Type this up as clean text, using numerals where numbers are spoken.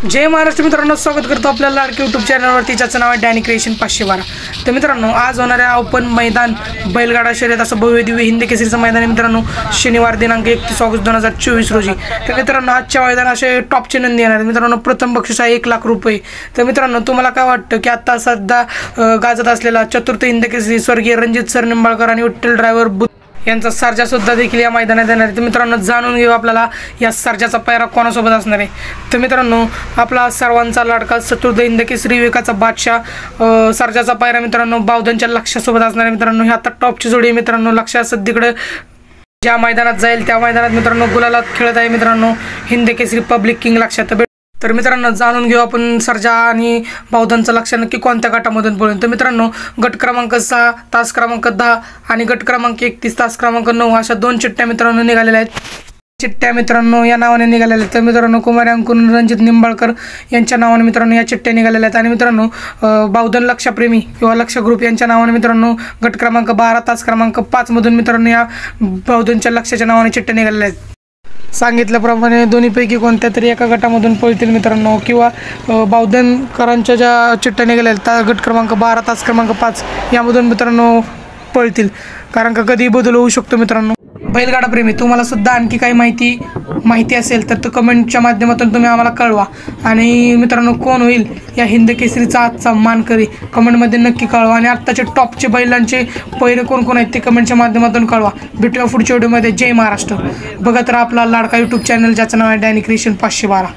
जय महाराष्ट्र मित्रांनो, स्वागत करतो आपल्या लाडके यूट्यूब चॅनलवरती, ज्याचं नाव आहे डॅनी क्रिएशन 512। तर मित्रांनो, आज होणाऱ्या ओपन मैदान बैलगाडा शर्यत असं भव्य दिव्य हिंद केसरीचं मैदान आहे मित्रांनो, शनिवार दिनांक 31 ऑगस्ट 2024 रोजी। तर मित्रांनो, आजच्या मैदान असे टॉपचे नंदी येणार आहेत मित्रांनो। प्रथम बक्षीस आहे 1 लाख रुपये। तर मित्रांनो, तुम्हाला काय वाटतं की आता सध्या गाजत असलेला चतुर्थ हिंद केसरी स्वर्गीय रणजित सर निंबाळकर आणि विठ्ठल ड्रायव्हर यांचा सर्जा सुद्धा देखील या मैदानात येणार आहे। तर मित्रांनो, जाणून घेऊ आपल्याला या सर्जाचा पायरा कोणासोबत असणार आहे। तर मित्रांनो, आपला सर्वांचा लाडका चतुर्थ हिंद केसरी विवेकाचा बादशाह सर्जाचा पायरा मित्रांनो बावधनच्या लक्षासोबत असणार आहे मित्रांनो। ही आता टॉपची जोडी मित्रांनो। लक्ष्या सध्याकडे ज्या मैदानात जाईल त्या मैदानात मित्रांनो गुलाला खेळत आहे मित्रांनो हिंद केसरी पब्लिक किंग लक्ष्या। तर मित्रांनो, जाणून घेऊ आपण सर्जा आणि बावधनचं लक्ष नक्की कोणत्या गटामधून पळेल। तर मित्रांनो, गट क्रमांक 6 तास क्रमांक 10 आणि गट क्रमांक 31 तास क्रमांक 9 अशा 2 चिठ्ठ्या मित्रांनो निघालेल्या आहेत। चिठ्ठ्या मित्रांनो या नावाने निघालेल्या आहेत। तर मित्रांनो, कुमार अंकुर रणजित निंबाळकर यांच्या नावाने मित्रांनो या चिठ्ठ्या निघालेल्या आहेत। आणि मित्रांनो, बावधन लक्षप्रेमी किंवा लक्ष ग्रुप यांच्या नावाने मित्रांनो गट क्रमांक 12 तास क्रमांक 5 मधून मित्रांनो या बावधनच्या लक्षाच्या नावाने चिठ्ठ्या निघालेल्या आहेत। सांगितल्याप्रमाणे दोन्हीपैकी कोणत्या तरी एका गटामधून पळतील मित्रांनो, किंवा बावधनकरांच्या ज्या चिठ्ठ्या निघाल्या त्या गट क्रमांक 12 तास क्रमांक 5 यामधून मित्रांनो पळतील, कारण का कधी बदल होऊ शकतो मित्रांनो। बैलगाडा प्रेमी, तुम्हाला सुद्धा आणखी काही माहिती असेल तर कमेंटच्या माध्यमातून तुम्ही आम्हाला कळवा। आणि मित्रांनो, कोण होईल या हिंद केसरीचा आजचा मानकरी कमेंटमध्ये नक्की कळवा। आणि आत्ताचे टॉपचे बैलांचे पहिरे कोण आहेत ते कमेंटच्या माध्यमातून कळवा। भेटूया पुढच्या व्हिडिओमध्ये। जय महाराष्ट्र। बघत राहा आपला लाडका यूट्यूब चॅनल, ज्याचं नाव आहे डॅनी क्रिएशन 512।